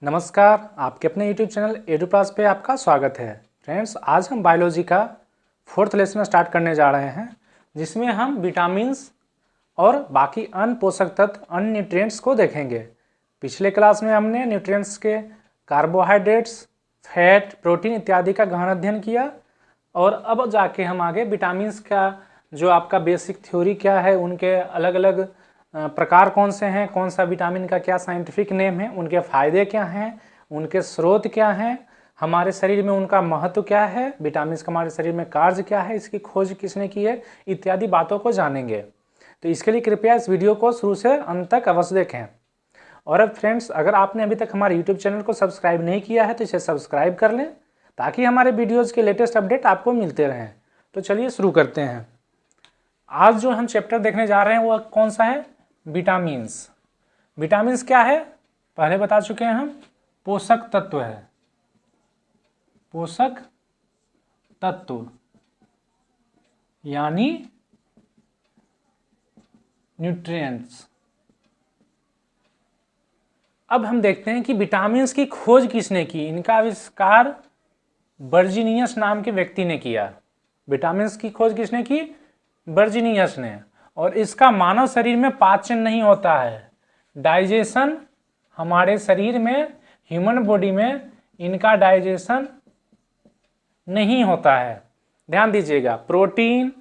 नमस्कार, आपके अपने YouTube चैनल एडुप्लस पे आपका स्वागत है। फ्रेंड्स, आज हम बायोलॉजी का 4th लेसन स्टार्ट करने जा रहे हैं, जिसमें हम विटामिन्स और बाकी अन्य पोषक तत्व, अन्य न्यूट्रिएंट्स को देखेंगे। पिछले क्लास में हमने न्यूट्रिएंट्स के कार्बोहाइड्रेट्स, फैट, प्रोटीन इत्यादि का गहन अध्ययन किया और अब जाके हम आगे विटामिन्स का जो आपका बेसिक थ्योरी क्या है, उनके अलग अलग प्रकार कौन से हैं, कौन सा विटामिन का क्या साइंटिफिक नेम है, उनके फायदे क्या हैं, उनके स्रोत क्या हैं, हमारे शरीर में उनका महत्व क्या है, विटामिन्स का हमारे शरीर में कार्य क्या है, इसकी खोज किसने की है, इत्यादि बातों को जानेंगे। तो इसके लिए कृपया इस वीडियो को शुरू से अंत तक अवश्य देखें। और अब फ्रेंड्स, अगर आपने अभी तक हमारे यूट्यूब चैनल को सब्सक्राइब नहीं किया है तो इसे सब्सक्राइब कर लें, ताकि हमारे वीडियोज़ के लेटेस्ट अपडेट आपको मिलते रहें। तो चलिए शुरू करते हैं। आज जो हम चैप्टर देखने जा रहे हैं वह कौन सा है? विटामिन्स। विटामिन्स क्या है? पहले बता चुके हैं हम, पोषक तत्व है। पोषक तत्व यानी न्यूट्रिएंट्स। अब हम देखते हैं कि विटामिन्स की खोज किसने की। इनका आविष्कार वर्जीनियस नाम के व्यक्ति ने किया। विटामिन्स की खोज किसने की? वर्जीनियस ने। और इसका मानव शरीर में पाचन नहीं होता है, डाइजेशन हमारे शरीर में, ह्यूमन बॉडी में इनका डाइजेशन नहीं होता है। ध्यान दीजिएगा, प्रोटीन,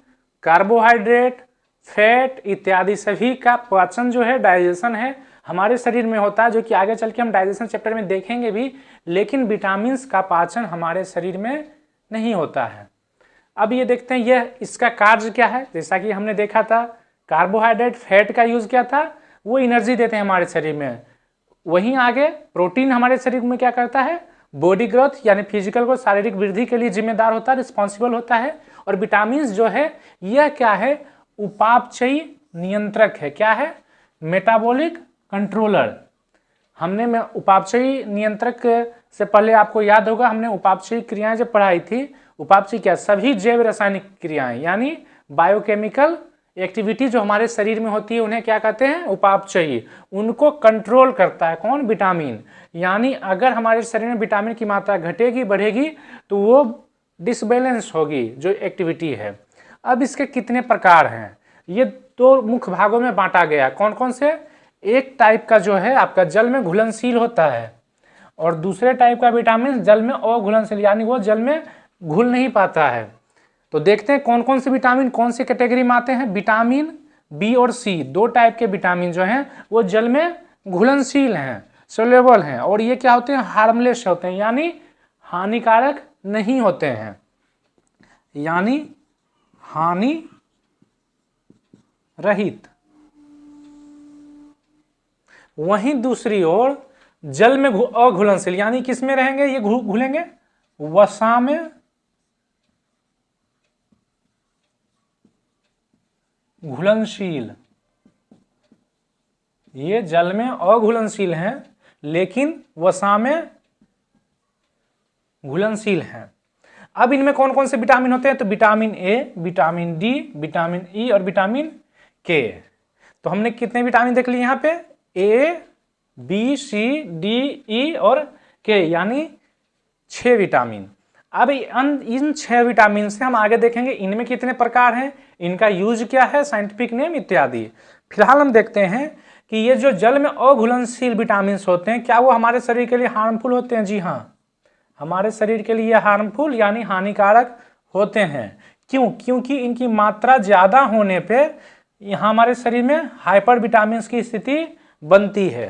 कार्बोहाइड्रेट, फैट इत्यादि सभी का पाचन जो है, डाइजेशन है, हमारे शरीर में होता है, जो कि आगे चल के हम डाइजेशन चैप्टर में देखेंगे भी। लेकिन विटामिन्स का पाचन हमारे शरीर में नहीं होता है। अब ये देखते हैं यह इसका कार्य क्या है। जैसा कि हमने देखा था, कार्बोहाइड्रेट, फैट का यूज क्या था, वो एनर्जी देते हैं हमारे शरीर में। वहीं आगे प्रोटीन हमारे शरीर में क्या करता है, बॉडी ग्रोथ यानी फिजिकल को शारीरिक वृद्धि के लिए जिम्मेदार होता है, रिस्पॉन्सिबल होता है। और विटामिन्स जो है यह क्या है, उपापचयी नियंत्रक है। क्या है? Metabolic controller. हमने उपापचयी नियंत्रक से पहले आपको याद होगा, हमने उपापचयी क्रियाएं जब पढ़ाई थी। उपापचयी क्या? सभी जैव रासायनिक क्रियाएं यानी बायोकेमिकल एक्टिविटी जो हमारे शरीर में होती है, उन्हें क्या कहते हैं? उपापचयी। उनको कंट्रोल करता है कौन? विटामिन। यानी अगर हमारे शरीर में विटामिन की मात्रा घटेगी, बढ़ेगी, तो वो डिसबैलेंस होगी जो एक्टिविटी है। अब इसके कितने प्रकार हैं? ये दो मुख्य भागों में बांटा गया। कौन कौन से? एक टाइप का जो है आपका जल में घुलनशील होता है, और दूसरे टाइप का विटामिन जल में अघुलनशील, यानी वो जल में घुल नहीं पाता है। तो देखते हैं कौन कौन से विटामिन कौन सी कैटेगरी में आते हैं। विटामिन बी और सी, दो टाइप के विटामिन जो हैं वो जल में घुलनशील हैं, सोल्यूबल हैं, और ये क्या होते हैं? हार्मलेस होते हैं, यानी हानिकारक नहीं होते हैं, यानी हानि रहित। वहीं दूसरी ओर जल में अघुलनशील, यानी किस में रहेंगे ये घुलेंगे? वसा में घुलनशील। ये जल में अघुलनशील हैं, लेकिन वसा में घुलनशील हैं। अब इनमें कौन कौन से विटामिन होते हैं? तो vitamin A, vitamin D, vitamin ई और विटामिन के। तो हमने कितने विटामिन देख लिए यहाँ पे? ए, बी, सी, डी, ई और के, यानी 6 विटामिन। अब इन 6 विटामिन से हम आगे देखेंगे इनमें कितने प्रकार हैं, इनका यूज क्या है, साइंटिफिक नेम इत्यादि। फिलहाल हम देखते हैं कि ये जो जल में अघुलनशील विटामिन होते हैं, क्या वो हमारे शरीर के लिए हार्मफुल होते हैं? जी हाँ, हमारे शरीर के लिए हार्मफुल यानी हानिकारक होते हैं। क्यों? क्योंकि इनकी मात्रा ज्यादा होने पर यहाँ हमारे शरीर में हाइपर विटामिन की स्थिति बनती है।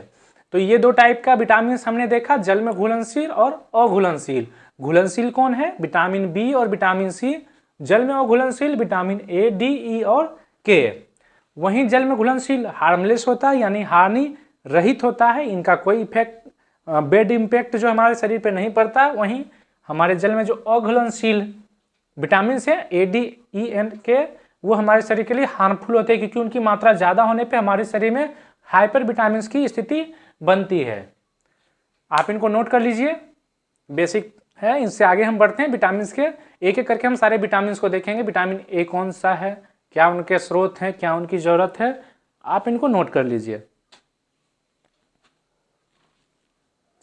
तो ये दो टाइप का विटामिन हमने देखा, जल में घुलनशील और अघुलनशील। घुलनशील कौन है? विटामिन बी और विटामिन सी। जल में अघुलनशील विटामिन ए, डी, ई और के। वहीं जल में घुलनशील हार्मलेस होता है, यानी हानि रहित होता है, इनका कोई इफेक्ट, बैड इम्पैक्ट जो हमारे शरीर पर नहीं पड़ता। वहीं हमारे जल में जो अघुलनशील विटामिन है, ए, डी, ई एंड के, वो हमारे शरीर के लिए हार्मफुल होते हैं, क्योंकि उनकी मात्रा ज्यादा होने पर हमारे शरीर में हाइपर विटामिन की स्थिति बनती है। आप इनको नोट कर लीजिए, बेसिक है। इनसे आगे हम बढ़ते हैं विटामिन के, एक एक करके हम सारे विटामिन को देखेंगे। विटामिन ए कौन सा है, क्या उनके स्रोत हैं, क्या उनकी जरूरत है, आप इनको नोट कर लीजिए।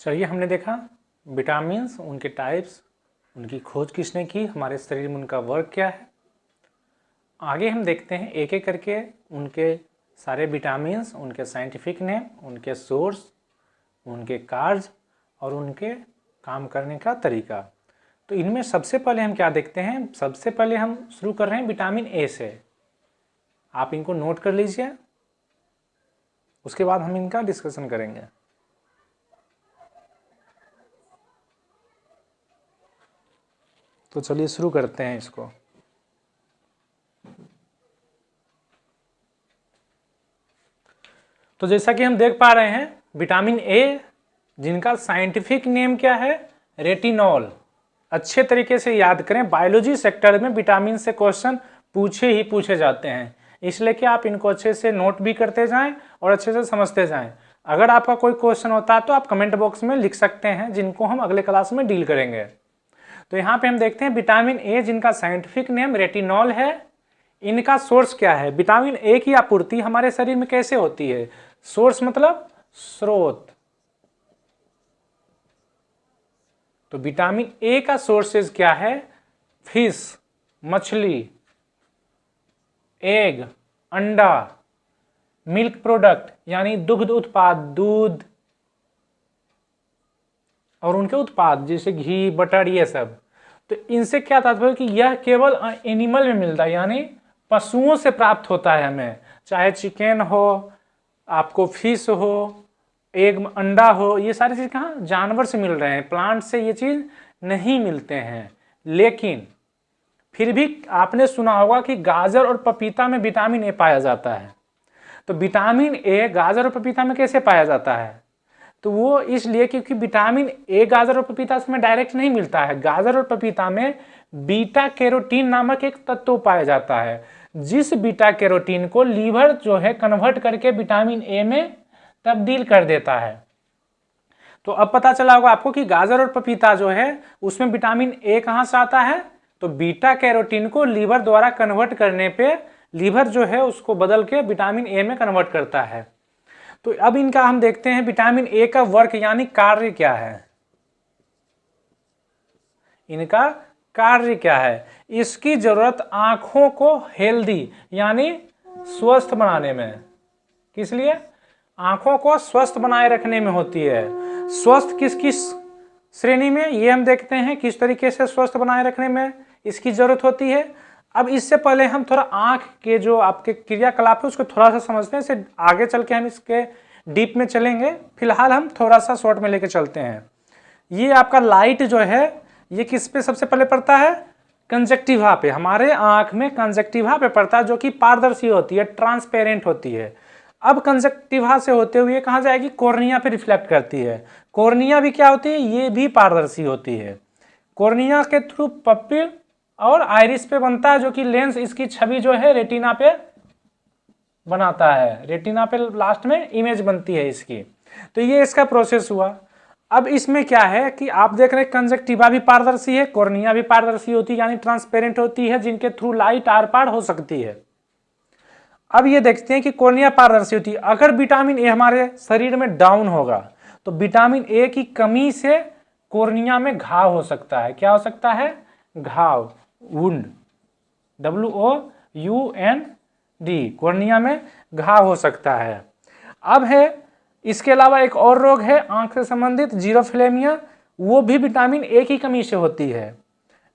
चलिए, हमने देखा विटामिन्स, उनके टाइप्स, उनकी खोज किसने की, हमारे शरीर में उनका वर्क क्या है। आगे हम देखते हैं एक एक करके उनके सारे विटामिन्स, उनके साइंटिफिक नेम, उनके सोर्स, उनके कार्य और उनके काम करने का तरीका। तो इनमें सबसे पहले हम क्या देखते हैं, सबसे पहले हम शुरू कर रहे हैं विटामिन ए से। आप इनको नोट कर लीजिए, उसके बाद हम इनका डिस्कशन करेंगे। तो चलिए शुरू करते हैं इसको। तो जैसा कि हम देख पा रहे हैं, विटामिन ए जिनका साइंटिफिक नेम क्या है, रेटिनॉल। अच्छे तरीके से याद करें, बायोलॉजी सेक्टर में विटामिन से क्वेश्चन पूछे जाते हैं, इसलिए कि आप इनको अच्छे से नोट भी करते जाएं और अच्छे से समझते जाएं। अगर आपका कोई क्वेश्चन होता है तो आप कमेंट बॉक्स में लिख सकते हैं, जिनको हम अगले क्लास में डील करेंगे। तो यहाँ पे हम देखते हैं विटामिन ए जिनका साइंटिफिक नेम रेटिनॉल है, इनका सोर्स क्या है। विटामिन ए की आपूर्ति हमारे शरीर में कैसे होती है, सोर्स मतलब स्रोत। तो विटामिन ए का सोर्सेज क्या है, फिश, मछली, एग, अंडा, मिल्क प्रोडक्ट यानी दुग्ध उत्पाद, दूध और उनके उत्पाद जैसे घी, बटर, ये सब। तो इनसे क्या तात्पर्य कि यह केवल एनिमल में मिलता है, यानी पशुओं से प्राप्त होता है हमें, चाहे चिकन हो, आपको फिश हो, एग, अंडा हो, ये सारी चीज़ कहाँ जानवर से मिल रहे हैं, प्लांट से ये चीज़ नहीं मिलते हैं। लेकिन फिर भी आपने सुना होगा कि गाजर और पपीता में विटामिन ए पाया जाता है। तो विटामिन ए गाजर और पपीता में कैसे पाया जाता है, तो वो इसलिए क्योंकि विटामिन ए गाजर और पपीता में डायरेक्ट नहीं मिलता है। गाजर और पपीता में बीटा कैरोटीन नामक एक तत्व पाया जाता है, जिस बीटा कैरोटीन को लीवर जो है कन्वर्ट करके विटामिन ए में तब्दील कर देता है। तो अब पता चला होगा आपको कि गाजर और पपीता जो है उसमें विटामिन ए कहाँ से आता है, तो बीटा कैरोटीन को लीवर द्वारा कन्वर्ट करने पे लीवर जो है उसको बदल के विटामिन ए में कन्वर्ट करता है। तो अब इनका हम देखते हैं विटामिन ए का वर्क यानी कार्य क्या है। इनका कार्य क्या है, इसकी जरूरत आंखों को हेल्दी यानी स्वस्थ बनाने में, किस लिए, आंखों को स्वस्थ बनाए रखने में होती है। स्वस्थ किस किस श्रेणी में, ये हम देखते हैं किस तरीके से स्वस्थ बनाए रखने में इसकी जरूरत होती है। अब इससे पहले हम थोड़ा आंख के जो आपके क्रियाकलाप है उसको थोड़ा सा समझते हैं, इससे आगे चल के हम इसके डीप में चलेंगे। फिलहाल हम थोड़ा सा शॉर्ट में लेके चलते हैं। ये आपका लाइट जो है ये किस पे सबसे पहले पड़ता है, कंजक्टिवा पे, हमारे आंख में कंजक्टिवा पे पड़ता है, जो कि पारदर्शी होती है, ट्रांसपेरेंट होती है। अब कंजक्टिवा से होते हुए कहाँ जाएगी, कॉर्निया पे रिफ्लेक्ट करती है। कॉर्निया भी क्या होती है, ये भी पारदर्शी होती है। कॉर्निया के थ्रू पपिल और आइरिस पे बनता है, जो कि लेंस इसकी छवि जो है रेटिना पे बनाता है, रेटिना पे लास्ट में इमेज बनती है इसकी। तो ये इसका प्रोसेस हुआ। अब इसमें क्या है कि आप देख रहे हैं कंजक्टिवा भी पारदर्शी है, कॉर्निया भी पारदर्शी होती है यानी ट्रांसपेरेंट होती है, जिनके थ्रू लाइट आर पार हो सकती है। अब ये देखते हैं कि कॉर्निया पारदर्शी होती है। अगर विटामिन ए हमारे शरीर में डाउन होगा तो विटामिन ए की कमी से कॉर्निया में घाव हो सकता है। क्या हो सकता है, घाव, वुंड, WOUND, कॉर्निया में घाव हो सकता है। अब है इसके अलावा एक और रोग है आंख से संबंधित, जीरोफ्लेमिया, वो भी विटामिन ए की कमी से होती है।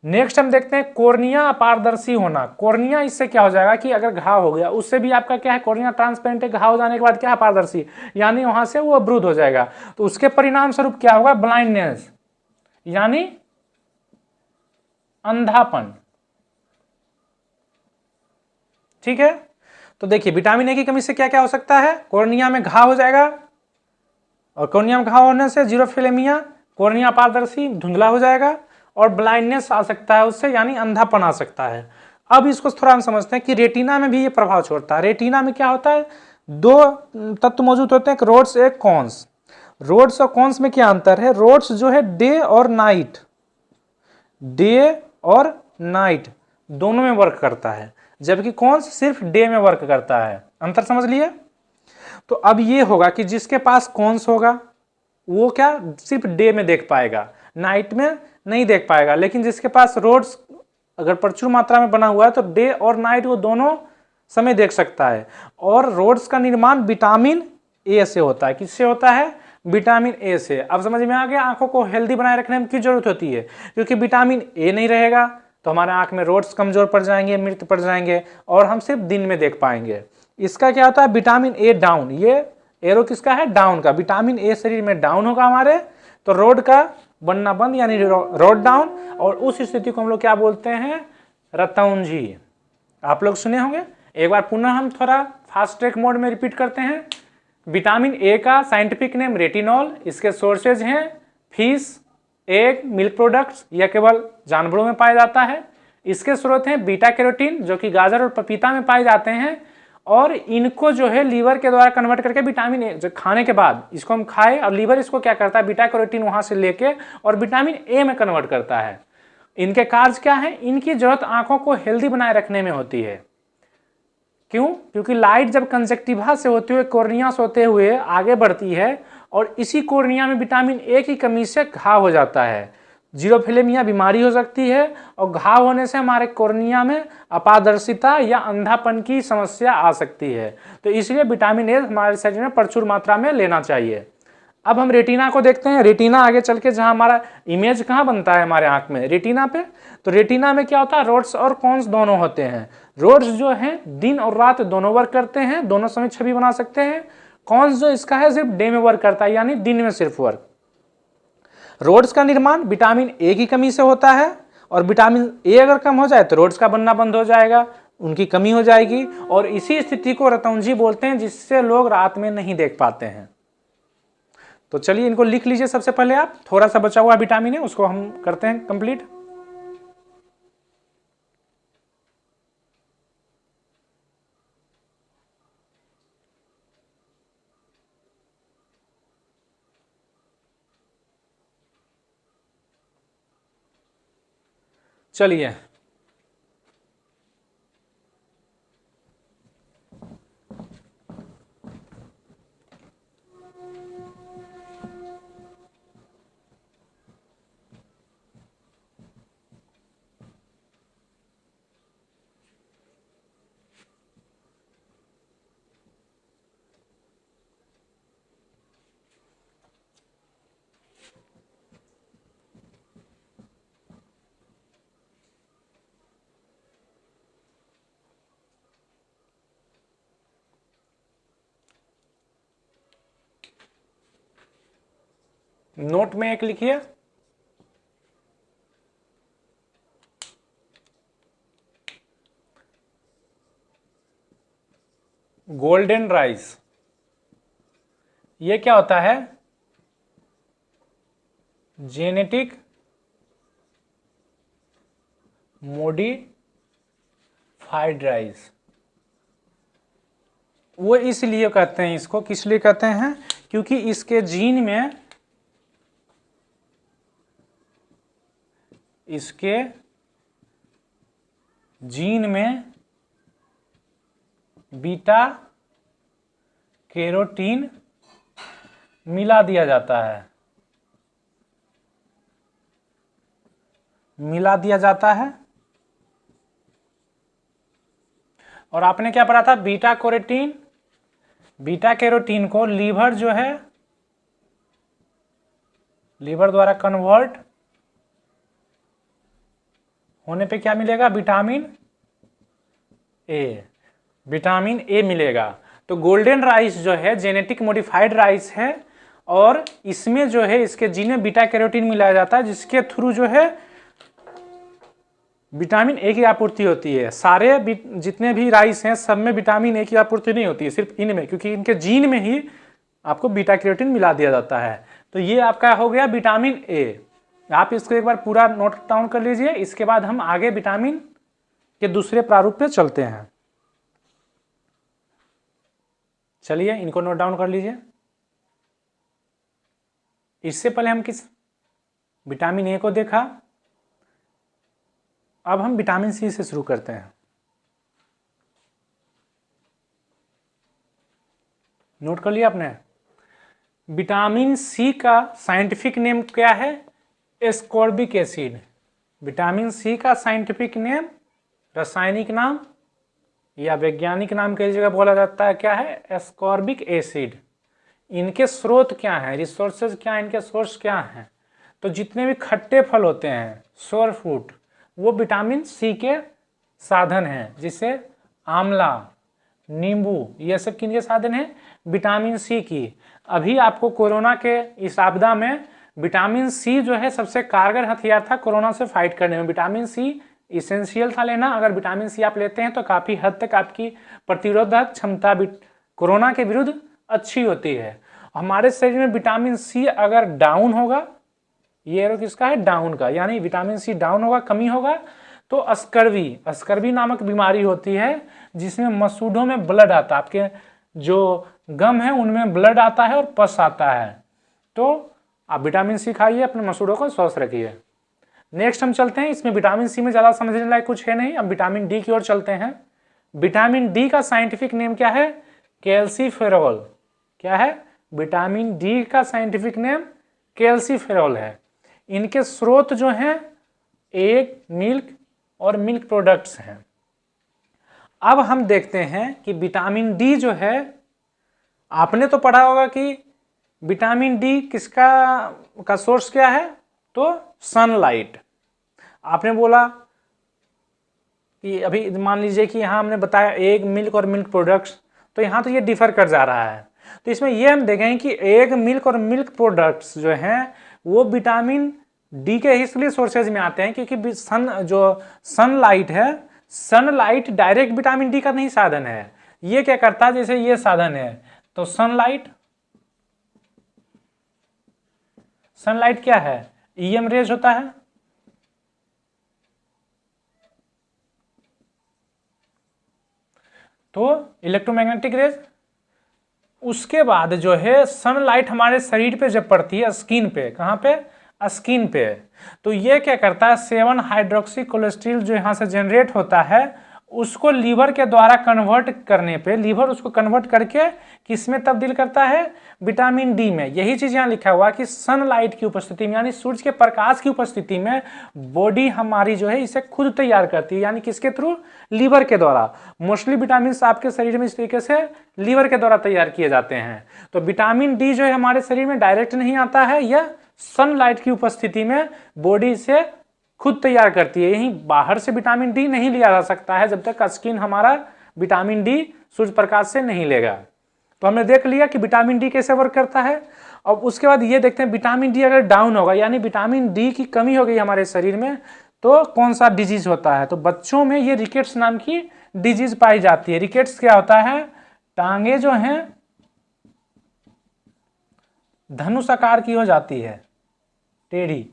नेक्स्ट हम देखते हैं कॉर्निया अपारदर्शी होना। कॉर्निया इससे क्या हो जाएगा कि अगर घाव हो गया उससे भी आपका क्या है, कॉर्निया ट्रांसपेरेंट है, घाव हो जाने के बाद क्या है, अपारदर्शी, यानी वहां से वो अवरुद्ध हो जाएगा। तो उसके परिणाम स्वरूप क्या होगा, ब्लाइंडनेस यानी अंधापन। ठीक है, तो देखिए विटामिन ए की कमी से क्या क्या हो सकता है, कॉर्निया में घाव हो जाएगा, और कॉर्निया में घाव होने से जीरोफ्लेमिया, कॉर्निया पारदर्शी धुंधला हो जाएगा, और ब्लाइंडनेस आ सकता है उससे, यानी अंधापन आ सकता है। अब इसको थोड़ा हम समझते हैं कि रेटिना में भी ये प्रभाव छोड़ता है। रेटिना में क्या होता है, दो तत्व मौजूद होते हैं, एक रोड्स एक कॉन्स। रोड्स और कॉन्स में क्या अंतर है, रोड्स जो है डे और नाइट, डे और नाइट दोनों में वर्क करता है, जबकि कॉन्स सिर्फ डे में वर्क करता है। अंतर समझ लिए। तो अब ये होगा कि जिसके पास कॉन्स होगा वो क्या सिर्फ डे में देख पाएगा, नाइट में नहीं देख पाएगा। लेकिन जिसके पास रोड्स अगर प्रचुर मात्रा में बना हुआ है तो डे और नाइट वो दोनों समय देख सकता है। और रोड्स का निर्माण विटामिन ए से होता है। किससे होता है? विटामिन ए से। अब समझ में आ गया आंखों को हेल्दी बनाए रखने में क्यों जरूरत होती है? क्योंकि विटामिन ए नहीं रहेगा तो हमारे आंख में रोड्स कमजोर पड़ जाएंगे, मृत पड़ जाएंगे और हम सिर्फ दिन में देख पाएंगे। इसका क्या होता है? विटामिन ए डाउन, ये एरो किसका है? डाउन का। विटामिन ए शरीर में डाउन होगा हमारे तो रोड का बनना बंद, यानी रोड डाउन, और उस स्थिति को हम लोग क्या बोलते हैं? रतौंजी। आप लोग सुने होंगे। एक बार पुनः हम थोड़ा फास्ट ट्रैक मोड में रिपीट करते हैं। विटामिन ए का साइंटिफिक नेम रेटिनॉल। इसके सोर्सेज हैं फिश, एग, मिल्क प्रोडक्ट्स, यह केवल जानवरों में पाया जाता है। इसके स्रोत हैं बीटा कैरोटीन जो कि गाजर और पपीता में पाए जाते हैं, और इनको जो है लीवर के द्वारा कन्वर्ट करके विटामिन ए, जो खाने के बाद इसको हम खाए और लीवर इसको क्या करता है? बीटा कैरोटीन वहां से लेके और विटामिन ए में कन्वर्ट करता है। इनके कार्य क्या है? इनकी जरूरत आंखों को हेल्दी बनाए रखने में होती है। क्यों? क्योंकि लाइट जब कंजक्टिवा से होते हुए कॉर्निया से होते हुए आगे बढ़ती है और इसी कॉर्निया में विटामिन ए की कमी से घाव हो जाता है, जीरोफिलेमिया बीमारी हो सकती है, और घाव होने से हमारे कॉर्निया में अपारदर्शिता या अंधापन की समस्या आ सकती है। तो इसलिए विटामिन ए हमारे शरीर में प्रचुर मात्रा में लेना चाहिए। अब हम रेटिना को देखते हैं। रेटिना आगे चल के जहां हमारा इमेज कहाँ बनता है हमारे आंख में? रेटिना पे। तो रेटिना में क्या होता है? रोड्स और कॉन्स दोनों होते हैं। रोड्स जो है दिन और रात दोनों वर्क करते हैं, दोनों समय छवि बना सकते हैं। कॉन्स जो इसका है सिर्फ डे में वर्क करता है, यानी दिन में सिर्फ वर्क। रोड्स का निर्माण विटामिन ए की कमी से होता है, और विटामिन ए अगर कम हो जाए तो रोड्स का बनना बंद हो जाएगा, उनकी कमी हो जाएगी, और इसी स्थिति को रतौंजी बोलते हैं, जिससे लोग रात में नहीं देख पाते हैं। तो चलिए इनको लिख लीजिए। सबसे पहले आप थोड़ा सा बचा हुआ विटामिन है उसको हम करते हैं कंप्लीट। चलिए नोट में एक लिखिए, गोल्डन राइस। ये क्या होता है? Genetic modified rice. वो इसलिए कहते हैं इसको, किस लिए कहते हैं? क्योंकि इसके जीन में, इसके जीन में बीटा कैरोटीन मिला दिया जाता है, मिला दिया जाता है। और आपने क्या पढ़ा था? बीटा कैरोटीन, बीटा कैरोटीन को लीवर जो है, लीवर द्वारा कन्वर्ट होने पे क्या मिलेगा? विटामिन ए, विटामिन ए मिलेगा। तो गोल्डन राइस जो है जेनेटिक मॉडिफाइड राइस है, और इसमें जो है इसके जीन में बीटा कैरोटीन मिलाया जाता है, जिसके थ्रू जो है विटामिन ए की आपूर्ति होती है। सारे जितने भी राइस हैं सब में विटामिन ए की आपूर्ति नहीं होती है, सिर्फ इनमें, क्योंकि इनके जीन में ही आपको बीटा कैरोटीन मिला दिया जाता है। तो ये आपका हो गया विटामिन ए। आप इसको एक बार पूरा नोट डाउन कर लीजिए। इसके बाद हम आगे विटामिन के दूसरे प्रारूप पे चलते हैं। चलिए इनको नोट डाउन कर लीजिए। इससे पहले हम किस विटामिन ए को देखा, अब हम विटामिन सी से शुरू करते हैं। नोट कर लिया आपने? विटामिन सी का साइंटिफिक नेम क्या है? Ascorbic acid. विटामिन सी का साइंटिफिक नेम, रासायनिक नाम या वैज्ञानिक नाम कई जगह बोला जाता है, क्या है? Ascorbic acid. इनके स्रोत क्या हैं? रिसोर्सेज क्या है? इनके सोर्स क्या हैं? तो जितने भी खट्टे फल होते हैं, सोर फ्रूट, वो विटामिन सी के साधन हैं। जिसे आंवला, नींबू, ये सब किनके साधन हैं? विटामिन सी की। अभी आपको कोरोना के इस आपदा में विटामिन सी जो है सबसे कारगर हथियार था कोरोना से फाइट करने में। विटामिन सी इसेंशियल था लेना। अगर विटामिन सी आप लेते हैं तो काफ़ी हद तक आपकी प्रतिरोधक क्षमता कोरोना के विरुद्ध अच्छी होती है। हमारे शरीर में विटामिन सी अगर डाउन होगा, ये एरो किसका है? डाउन का, यानी विटामिन सी डाउन होगा, कमी होगा, तो अस्कर्वी नामक बीमारी होती है जिसमें मसूड़ों में ब्लड आता है। आपके जो गम है उनमें ब्लड आता है और पस आता है। तो आप विटामिन सी खाइए, अपने मसूड़ों को स्वस्थ रखिए। नेक्स्ट हम चलते हैं, इसमें विटामिन सी में ज़्यादा समझने लायक कुछ है नहीं। अब विटामिन डी की ओर चलते हैं। विटामिन डी का साइंटिफिक नेम क्या है? कैल्सीफेरॉल। क्या है? विटामिन डी का साइंटिफिक नेम कैल्सीफेरॉल है। इनके स्रोत जो हैं एग, मिल्क और मिल्क प्रोडक्ट्स हैं। अब हम देखते हैं कि विटामिन डी जो है, आपने तो पढ़ा होगा कि विटामिन डी का सोर्स क्या है? तो सनलाइट। आपने बोला कि अभी मान लीजिए कि यहाँ हमने बताया एग, मिल्क और मिल्क प्रोडक्ट्स, तो यहाँ तो ये डिफर कर जा रहा है। तो इसमें ये हम देखें कि एग, मिल्क और मिल्क प्रोडक्ट्स जो हैं वो विटामिन डी के इसलिए सोर्सेज में आते हैं क्योंकि सनलाइट है, सनलाइट डायरेक्ट विटामिन डी का नहीं साधन है। ये क्या करता है? जैसे ये साधन है, तो सनलाइट क्या है? ईएम रेज होता है। तो इलेक्ट्रोमैग्नेटिक रेज। उसके बाद जो है सनलाइट हमारे शरीर पे जब पड़ती है, स्किन पे, कहाँ पे? स्किन पे, तो ये क्या करता है? 7 हाइड्रोक्सी कोलेस्ट्रॉल जो यहाँ से जनरेट होता है उसको लीवर के द्वारा कन्वर्ट करने पे, लीवर उसको कन्वर्ट करके किस में तब्दील करता है? विटामिन डी में। यही चीज यहाँ लिखा हुआ कि सनलाइट की उपस्थिति में, यानी सूरज के प्रकाश की उपस्थिति में बॉडी हमारी जो है इसे खुद तैयार करती है। यानी किसके थ्रू? लीवर के द्वारा। मोस्टली विटामिन आपके शरीर में इस तरीके से लीवर के द्वारा तैयार किए जाते हैं। तो विटामिन डी जो है हमारे शरीर में डायरेक्ट नहीं आता है, यह सनलाइट की उपस्थिति में बॉडी से खुद तैयार करती है। यही बाहर से विटामिन डी नहीं लिया जा सकता है जब तक स्किन हमारा विटामिन डी सूर्य प्रकाश से नहीं लेगा। तो हमने देख लिया कि विटामिन डी कैसे वर्क करता है। अब उसके बाद ये देखते हैं विटामिन डी अगर डाउन होगा, यानी विटामिन डी की कमी हो गई हमारे शरीर में, तो कौन सा डिजीज होता है? तो बच्चों में ये रिकेट्स नाम की डिजीज पाई जाती है। रिकेट्स क्या होता है? टांगे जो हैं धनुष आकार की हो जाती है, टेढ़ी।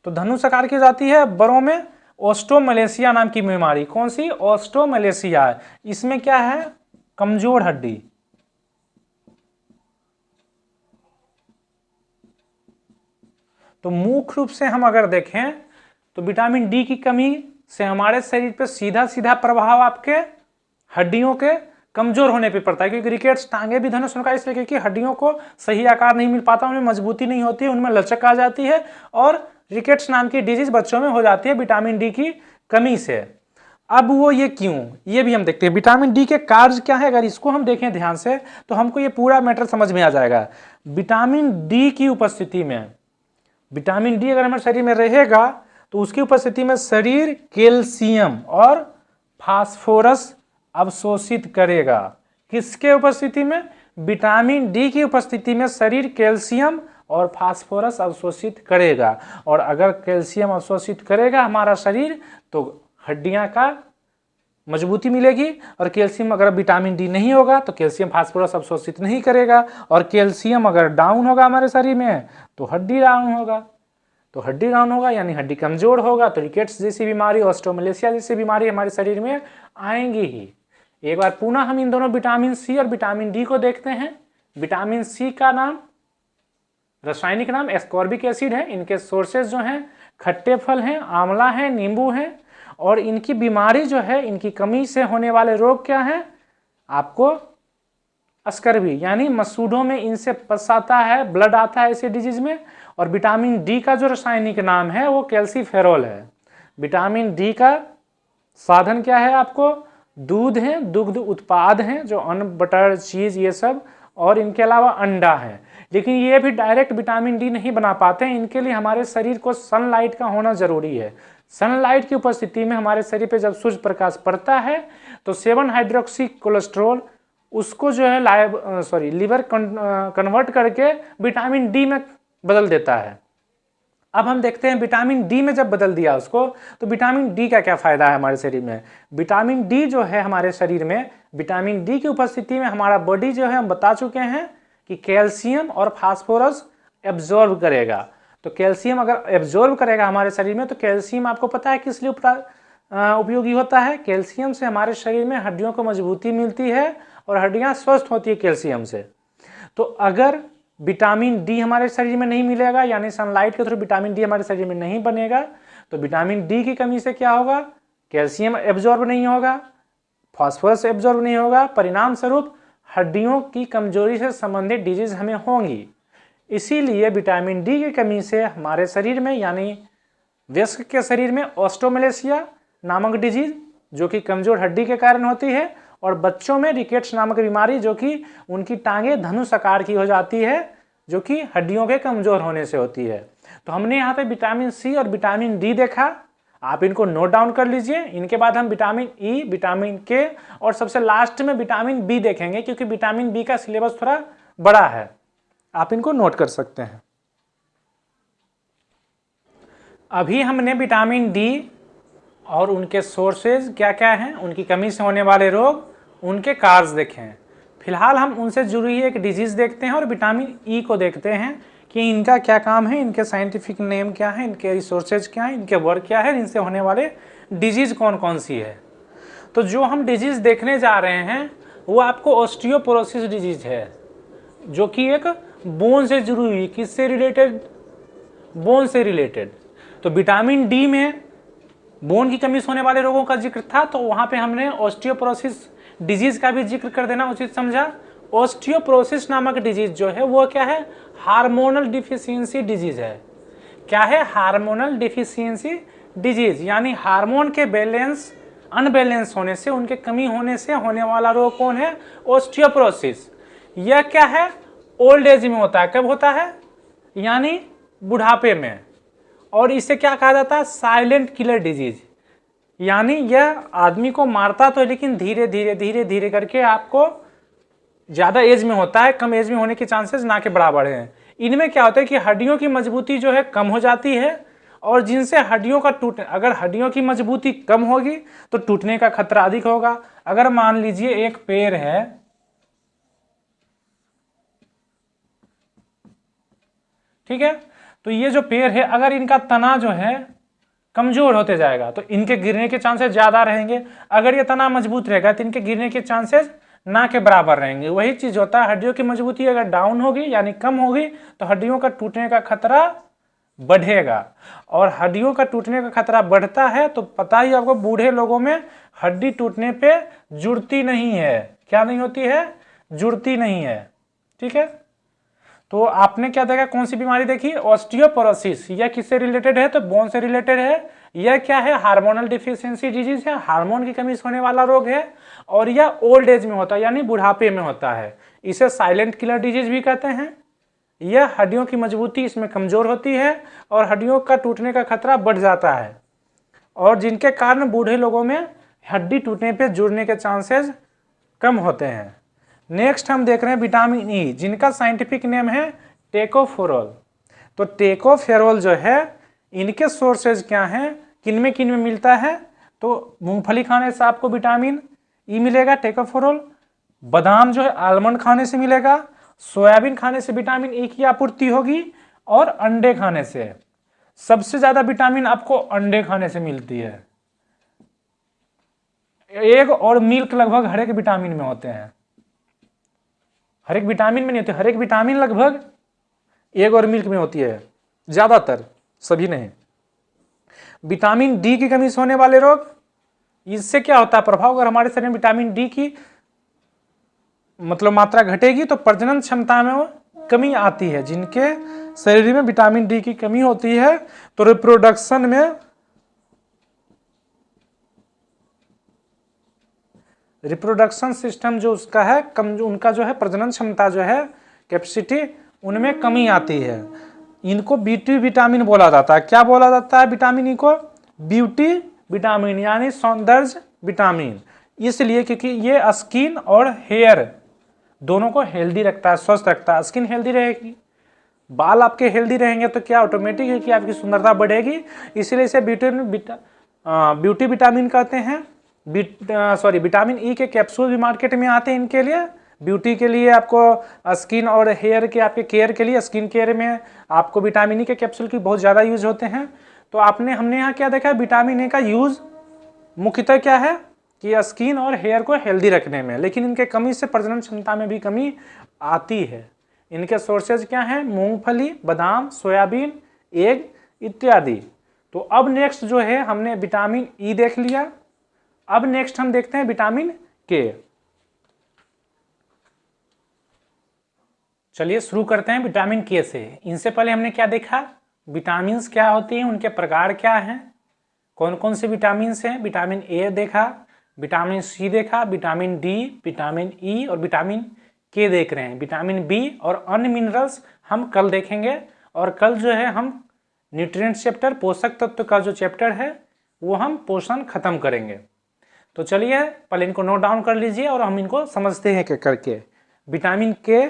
तो धनुष आकार की हो जाती है। बड़ों में ओस्टोमलेशिया नाम की बीमारी। कौन सी? ओस्टोमलेशिया। इसमें क्या है? कमजोर हड्डी। तो मुख्य रूप से हम अगर देखें तो विटामिन डी की कमी से हमारे शरीर पे सीधा सीधा प्रभाव आपके हड्डियों के कमजोर होने पे पड़ता है, क्योंकि रिकेट्स टांगे भी धनुष का इसलिए क्योंकि हड्डियों को सही आकार नहीं मिल पाता, उनमें मजबूती नहीं होती है, उनमें लचक आ जाती है और रिकेट्स नाम की डिजीज बच्चों में हो जाती है विटामिन डी की कमी से। अब वो ये क्यों, ये भी हम देखते हैं। विटामिन डी के कार्य क्या है, अगर इसको हम देखें ध्यान से तो हमको ये पूरा मैटर समझ में आ जाएगा। विटामिन डी की उपस्थिति में, विटामिन डी अगर हमारे शरीर में रहेगा तो उसकी उपस्थिति में शरीर कैल्शियम और फास्फोरस अवशोषित करेगा। किसके उपस्थिति में? विटामिन डी की उपस्थिति में शरीर कैल्शियम और फास्फोरस अवशोषित करेगा। और अगर कैल्शियम अवशोषित करेगा हमारा शरीर तो हड्डियां का मजबूती मिलेगी, और कैल्शियम अगर विटामिन डी नहीं होगा तो कैल्शियम फास्फोरस अवशोषित नहीं करेगा, और कैल्शियम अगर डाउन होगा हमारे शरीर में तो हड्डी डाउन होगा। तो हड्डी डाउन होगा यानी हड्डी कमजोर होगा, तो रिकेट्स जैसी बीमारी, ऑस्टोमलेशिया जैसी बीमारी हमारे शरीर में आएंगी ही। एक बार पुनः हम इन दोनों विटामिन सी और विटामिन डी को देखते हैं। विटामिन सी का नाम, रासायनिक नाम एस्कॉर्बिक एसिड है। इनके सोर्सेज जो हैं खट्टे फल हैं, आंवला है, नींबू है। और इनकी बीमारी जो है, इनकी कमी से होने वाले रोग क्या हैं? आपको स्कर्वी यानी मसूड़ों में इनसे पस आता है, ब्लड आता है ऐसे डिजीज में। और विटामिन डी का जो रासायनिक नाम है वो कैल्सीफेरोल है। विटामिन डी का साधन क्या है आपको? दूध है, दुग्ध उत्पाद हैं जो अन्न, बटर, चीज ये सब, और इनके अलावा अंडा है। लेकिन ये भी डायरेक्ट विटामिन डी नहीं बना पाते हैं, इनके लिए हमारे शरीर को सनलाइट का होना जरूरी है। सनलाइट की उपस्थिति में हमारे शरीर पे जब सूर्य प्रकाश पड़ता है तो 7 हाइड्रोक्सी कोलेस्ट्रॉल उसको जो है लीवर कन्वर्ट करके विटामिन डी में बदल देता है। अब हम देखते हैं विटामिन डी में जब बदल दिया उसको तो विटामिन डी का क्या फायदा है हमारे शरीर में। विटामिन डी जो है हमारे शरीर में, विटामिन डी की उपस्थिति में हमारा बॉडी जो है, हम बता चुके हैं कि कैल्शियम और फास्फोरस एब्जॉर्ब करेगा। तो कैल्शियम अगर एब्जॉर्ब करेगा हमारे शरीर में तो कैल्शियम आपको पता है किस लिए उपयोगी होता है? कैल्शियम से हमारे शरीर में हड्डियों को मजबूती मिलती है और हड्डियां स्वस्थ होती है कैल्शियम से। तो अगर विटामिन डी हमारे शरीर में नहीं मिलेगा, यानी सनलाइट के थ्रू विटामिन डी हमारे शरीर में नहीं बनेगा, तो विटामिन डी की कमी से क्या होगा? कैल्शियम एब्जॉर्ब नहीं होगा, फास्फोरस एब्जॉर्ब नहीं होगा, परिणाम स्वरूप हड्डियों की कमजोरी से संबंधित डिजीज हमें होंगी। इसीलिए विटामिन डी की कमी से हमारे शरीर में, यानी वयस्क के शरीर में ऑस्टोमेलेशिया नामक डिजीज जो कि कमजोर हड्डी के कारण होती है, और बच्चों में रिकेट्स नामक बीमारी जो कि उनकी टांगे धनुष आकार की हो जाती है, जो कि हड्डियों के कमजोर होने से होती है। तो हमने यहाँ पे विटामिन सी और विटामिन डी देखा, आप इनको नोट डाउन कर लीजिए। इनके बाद हम विटामिन ई, विटामिन के और सबसे लास्ट में विटामिन बी देखेंगे, क्योंकि विटामिन बी का सिलेबस थोड़ा बड़ा है, आप इनको नोट कर सकते हैं। अभी हमने विटामिन डी और उनके सोर्सेज क्या क्या हैं, उनकी कमी से होने वाले रोग, उनके कार्स देखे हैं। फिलहाल हम उनसे जुड़ी एक डिजीज देखते हैं और विटामिन ई को देखते हैं कि इनका क्या काम है, इनके साइंटिफिक नेम क्या है, इनके रिसोर्सेज क्या है, इनके वर्क क्या है, इनसे होने वाले डिजीज कौन कौन सी है। तो जो हम डिजीज देखने जा रहे हैं वो आपको ऑस्टियोपोरोसिस डिजीज है, जो कि एक बोन से जुड़ी हुई, किससे रिलेटेड? बोन से रिलेटेड। तो विटामिन डी में बोन की कमी से होने वाले रोगों का जिक्र था, तो वहां पे हमने ऑस्टियोपोरोसिस डिजीज का भी जिक्र कर देना उचित समझा। ऑस्टियोपोरोसिस नामक डिजीज जो है वो क्या है? हार्मोनल डिफिशियंसी डिजीज है। क्या है? हार्मोनल डिफिशियंसी डिजीज, यानी हार्मोन के बैलेंस अनबैलेंस होने से, उनके कमी होने से होने वाला रोग कौन है? ऑस्टियोपोरोसिस। यह क्या है? ओल्ड एज में होता है। कब होता है? यानी बुढ़ापे में। और इसे क्या कहा जाता है? साइलेंट किलर डिजीज, यानी यह आदमी को मारता तो है लेकिन धीरे धीरे धीरे धीरे करके आपको ज्यादा एज में होता है, कम एज में होने के चांसेस ना के बराबर हैं। इनमें क्या होता है कि हड्डियों की मजबूती जो है कम हो जाती है, और जिनसे हड्डियों का टूटने, अगर हड्डियों की मजबूती कम होगी तो टूटने का खतरा अधिक होगा। अगर मान लीजिए एक पेड़ है, ठीक है, तो ये जो पेड़ है अगर इनका तना जो है कमजोर होते जाएगा तो इनके गिरने के चांसेस ज्यादा रहेंगे। अगर ये तना मजबूत रहेगा तो इनके गिरने के चांसेस ना के बराबर रहेंगे। वही चीज होता है, हड्डियों की मजबूती अगर डाउन होगी यानी कम होगी तो हड्डियों का टूटने का खतरा बढ़ेगा, और हड्डियों का टूटने का खतरा बढ़ता है तो पता ही आपको, बूढ़े लोगों में हड्डी टूटने पे जुड़ती नहीं है। क्या नहीं होती है? जुड़ती नहीं है। ठीक है, तो आपने क्या देखा, कौन सी बीमारी देखी? ऑस्टियोपोरोसिस। यह किससे रिलेटेड है? तो बोन से रिलेटेड है। यह क्या है? हार्मोनल डिफिशियंसी डिजीज है, हार्मोन की कमी से होने वाला रोग है, और यह ओल्ड एज में होता है यानी बुढ़ापे में होता है। इसे साइलेंट किलर डिजीज भी कहते हैं। यह हड्डियों की मजबूती इसमें कमजोर होती है और हड्डियों का टूटने का खतरा बढ़ जाता है, और जिनके कारण बूढ़े लोगों में हड्डी टूटने पर जुड़ने के चांसेस कम होते हैं। नेक्स्ट हम देख रहे हैं विटामिन ई, जिनका साइंटिफिक नेम है टेकोफेरोल। तो टेकोफेरोल जो है, इनके सोर्सेज क्या हैं, किन में मिलता है? तो मूंगफली खाने से आपको विटामिन ई मिलेगा, टेकोफेरोल। बादाम जो है आलमंड खाने से मिलेगा। सोयाबीन खाने से विटामिन ई की आपूर्ति होगी, और अंडे खाने से। सबसे ज्यादा विटामिन आपको अंडे खाने से मिलती है। एग और मिल्क लगभग हर एक विटामिन में होते हैं, हर एक विटामिन में नहीं होते, हर एक विटामिन लगभग एग और मिल्क में होती है, ज्यादातर, सभी नहीं। विटामिन डी की कमी से होने वाले रोग, इससे क्या होता है प्रभाव? अगर हमारे शरीर में विटामिन डी की मतलब मात्रा घटेगी तो प्रजनन क्षमता में वो कमी आती है। जिनके शरीर में विटामिन डी की कमी होती है तो रिप्रोडक्शन सिस्टम जो उसका है कम, उनका जो है प्रजनन क्षमता जो है कैपेसिटी, उनमें कमी आती है। इनको ब्यूटी विटामिन बोला जाता है। क्या बोला जाता है विटामिन ई को? ब्यूटी विटामिन यानी सौंदर्य विटामिन। इसलिए क्योंकि ये स्किन और हेयर दोनों को हेल्दी रखता है, स्वस्थ रखता है। स्किन हेल्दी रहेगी, बाल आपके हेल्दी रहेंगे तो क्या ऑटोमेटिक है कि आपकी सुंदरता बढ़ेगी। इसलिए इसे ब्यूटी विटामिन कहते हैं। विटामिन ई के कैप्सूल भी मार्केट में आते हैं इनके लिए, ब्यूटी के लिए, आपको स्किन और हेयर के आपके केयर के लिए। स्किन केयर में आपको विटामिन ई के कैप्सूल की बहुत ज़्यादा यूज होते हैं। तो हमने यहाँ क्या देखा, विटामिन ए का यूज मुख्यतः क्या है कि स्किन और हेयर को हेल्दी रखने में, लेकिन इनके कमी से प्रजनन क्षमता में भी कमी आती है। इनके सोर्सेज क्या हैं? मूंगफली, बादाम, सोयाबीन, एग इत्यादि। तो अब नेक्स्ट जो है हमने विटामिन ई देख लिया। अब नेक्स्ट हम देखते हैं विटामिन के। चलिए शुरू करते हैं विटामिन के से। इनसे पहले हमने क्या देखा, विटामिन क्या होती हैं, उनके प्रकार क्या हैं, कौन कौन से विटामिन हैं। विटामिन ए देखा, विटामिन सी देखा, विटामिन डी, विटामिन ई और विटामिन के देख रहे हैं। विटामिन बी और अन्य मिनरल्स हम कल देखेंगे। और कल जो है हम न्यूट्रिएंट चैप्टर, पोषक तत्व का जो चैप्टर है वो हम पोषण खत्म करेंगे। तो चलिए पहले इनको नोट डाउन कर लीजिए और हम इनको समझते हैं करके। विटामिन के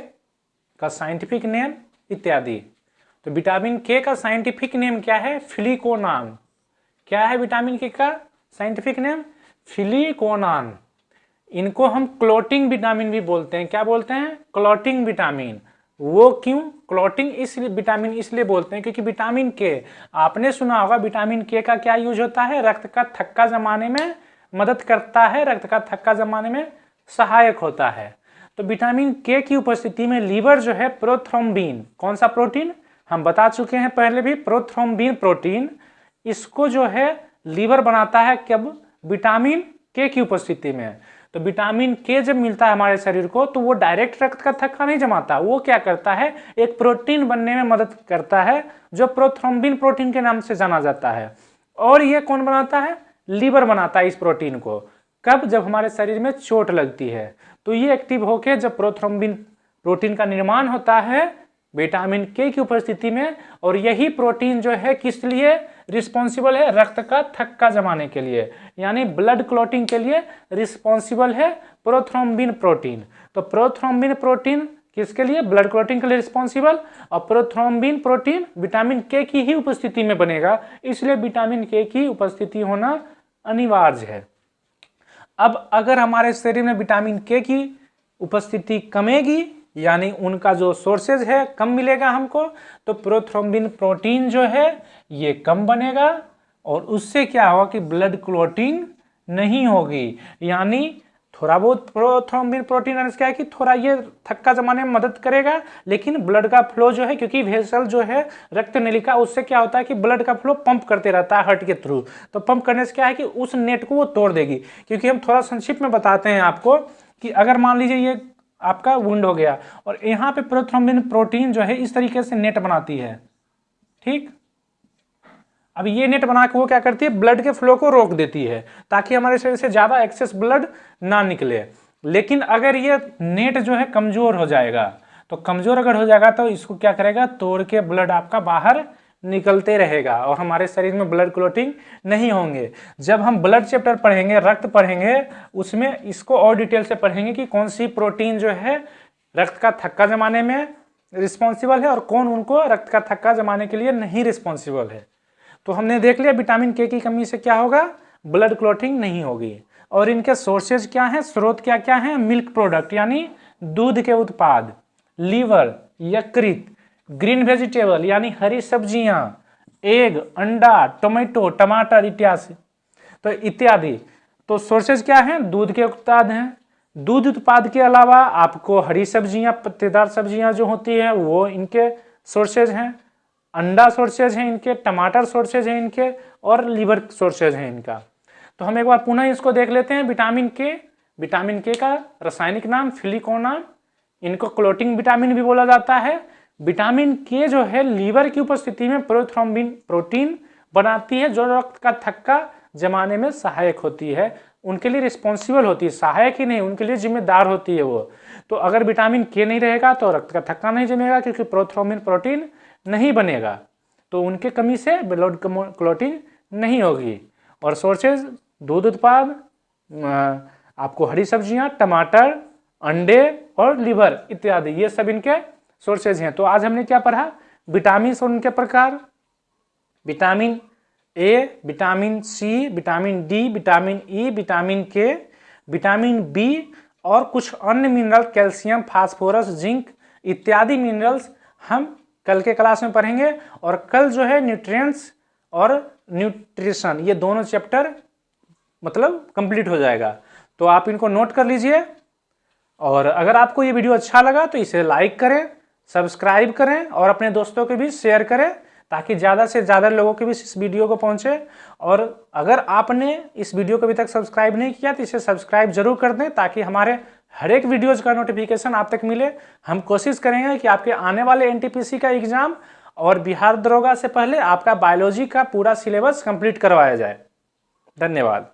का साइंटिफिक नेम इत्यादि। तो विटामिन के का साइंटिफिक नेम क्या है? फिलिकोनान। क्या है विटामिन के का साइंटिफिक नेम? फिलिकोनान। इनको हम क्लोटिंग विटामिन भी बोलते हैं। क्या बोलते हैं? Clotting vitamin. वो क्यों क्लोटिंग इसलिए विटामिन इसलिए बोलते हैं क्योंकि विटामिन के, आपने सुना होगा विटामिन के का क्या यूज होता है? रक्त का थक्का जमाने में मदद करता है, रक्त का थक्का जमाने में सहायक होता है। तो विटामिन के की उपस्थिति में लीवर जो है प्रोथ्रोम्बिन, कौन सा प्रोटीन हम बता चुके हैं पहले भी, प्रोथ्रोम्बिन प्रोटीन, इसको जो है लीवर बनाता है। कब? विटामिन के की उपस्थिति में। तो विटामिन के जब मिलता है हमारे शरीर को तो वो डायरेक्ट रक्त का थक्का नहीं जमाता, वो क्या करता है, एक प्रोटीन बनने में मदद करता है जो प्रोथ्रोम्बिन प्रोटीन के नाम से जाना जाता है। और ये कौन बनाता है? लीवर बनाता है इस प्रोटीन को। कब? जब हमारे शरीर में चोट लगती है तो ये एक्टिव होकर जब प्रोथ्रोम्बिन प्रोटीन का निर्माण होता है विटामिन के की उपस्थिति में। और यही प्रोटीन जो है किस लिए रिस्पॉन्सिबल है? रक्त का थक्का जमाने के लिए, यानी ब्लड क्लॉटिंग के लिए रिस्पॉन्सिबल है प्रोथ्रोम्बिन प्रोटीन। तो प्रोथ्रोम्बिन प्रोटीन किसके लिए? ब्लड क्लॉटिंग के लिए रिस्पॉन्सिबल। और प्रोथ्रोम्बिन प्रोटीन विटामिन के की ही उपस्थिति में बनेगा, इसलिए विटामिन के की उपस्थिति होना अनिवार्य है। अब अगर हमारे शरीर में विटामिन के की उपस्थिति कमेगी, यानी उनका जो सोर्सेज है कम मिलेगा हमको, तो प्रोथ्रोम्बिन प्रोटीन जो है ये कम बनेगा और उससे क्या होगा कि ब्लड क्लॉटिंग नहीं होगी। यानी थोड़ा बहुत प्रोथ्रोम्बिन प्रोटीन क्या है कि थोड़ा ये थक्का जमाने में मदद करेगा, लेकिन ब्लड का फ्लो जो है, क्योंकि वेसल जो है रक्त नलिका, उससे क्या होता है कि ब्लड का फ्लो पंप करते रहता है हार्ट के थ्रू। तो पंप करने से क्या है कि उस नेट को वो तोड़ देगी। क्योंकि हम थोड़ा संक्षिप्त में बताते हैं आपको कि अगर मान लीजिए ये आपका वुंड हो गया और यहाँ पे प्रोथ्रोम्बिन प्रोटीन जो है इस तरीके से नेट बनाती है, ठीक। अब ये नेट बना के वो क्या करती है, ब्लड के फ्लो को रोक देती है ताकि हमारे शरीर से ज्यादा एक्सेस ब्लड ना निकले। लेकिन अगर ये नेट जो है कमजोर हो जाएगा, तो कमजोर अगर हो जाएगा तो इसको क्या करेगा, तोड़ के ब्लड आपका बाहर निकलते रहेगा और हमारे शरीर में ब्लड क्लॉटिंग नहीं होंगे। जब हम ब्लड चैप्टर पढ़ेंगे, रक्त पढ़ेंगे, उसमें इसको और डिटेल से पढ़ेंगे कि कौन सी प्रोटीन जो है रक्त का थक्का जमाने में रिस्पॉन्सिबल है और कौन उनको रक्त का थक्का जमाने के लिए नहीं रिस्पॉन्सिबल है। तो हमने देख लिया विटामिन के की कमी से क्या होगा, ब्लड क्लॉटिंग नहीं होगी। और इनके सोर्सेज क्या हैं, स्रोत क्या क्या हैं, मिल्क प्रोडक्ट यानी दूध के उत्पाद, लीवर, यकृत, ग्रीन वेजिटेबल यानी हरी सब्जियां, एग, अंडा, टोमेटो, टमाटर इत्यादि। तो इत्यादि तो सोर्सेज क्या हैं, दूध के उत्पाद हैं। दूध उत्पाद के अलावा आपको हरी सब्जियां, पत्तेदार सब्जियां जो होती हैं वो इनके सोर्सेज हैं। अंडा सोर्सेज हैं इनके, टमाटर सोर्सेज हैं इनके, और लीवर सोर्सेज हैं इनका। तो हम एक बार पुनः इसको देख लेते हैं। विटामिन के विटामिन के का रासायनिक नाम फिलिकोनाम, इनको क्लोटिंग विटामिन भी बोला जाता है। विटामिन के जो है लीवर की उपस्थिति में प्रोथ्रोम्बिन प्रोटीन बनाती है जो रक्त का थक्का जमाने में सहायक होती है, उनके लिए रिस्पॉन्सिबल होती है, सहायक ही नहीं उनके लिए जिम्मेदार होती है वो। तो अगर विटामिन के नहीं रहेगा तो रक्त का थक्का नहीं जमेगा क्योंकि प्रोथ्रोम्बिन प्रोटीन नहीं बनेगा, तो उनके कमी से ब्लड क्लॉटिंग नहीं होगी। और सोर्सेज दूध उत्पाद, आपको हरी सब्जियां, टमाटर, अंडे और लिवर इत्यादि, ये सब इनके सोर्सेज हैं। तो आज हमने क्या पढ़ा, विटामिन और उनके प्रकार, vitamin A, vitamin C, vitamin D, vitamin E, vitamin K, vitamin B और कुछ अन्य मिनरल, कैल्शियम, फास्फोरस, जिंक इत्यादि मिनरल्स हम कल के क्लास में पढ़ेंगे। और कल जो है न्यूट्रिएंट्स और न्यूट्रिशन ये दोनों चैप्टर मतलब कंप्लीट हो जाएगा, तो आप इनको नोट कर लीजिए। और अगर आपको ये वीडियो अच्छा लगा तो इसे लाइक करें, सब्सक्राइब करें और अपने दोस्तों के बीच शेयर करें ताकि ज़्यादा से ज़्यादा लोगों के बीच इस वीडियो को पहुंचे। और अगर आपने इस वीडियो को अभी तक सब्सक्राइब नहीं किया तो इसे सब्सक्राइब जरूर कर दें ताकि हमारे हर एक वीडियोज का नोटिफिकेशन आप तक मिले। हम कोशिश करेंगे कि आपके आने वाले एनटीपीसी का एग्जाम और बिहार दरोगा से पहले आपका बायोलॉजी का पूरा सिलेबस कंप्लीट करवाया जाए। धन्यवाद।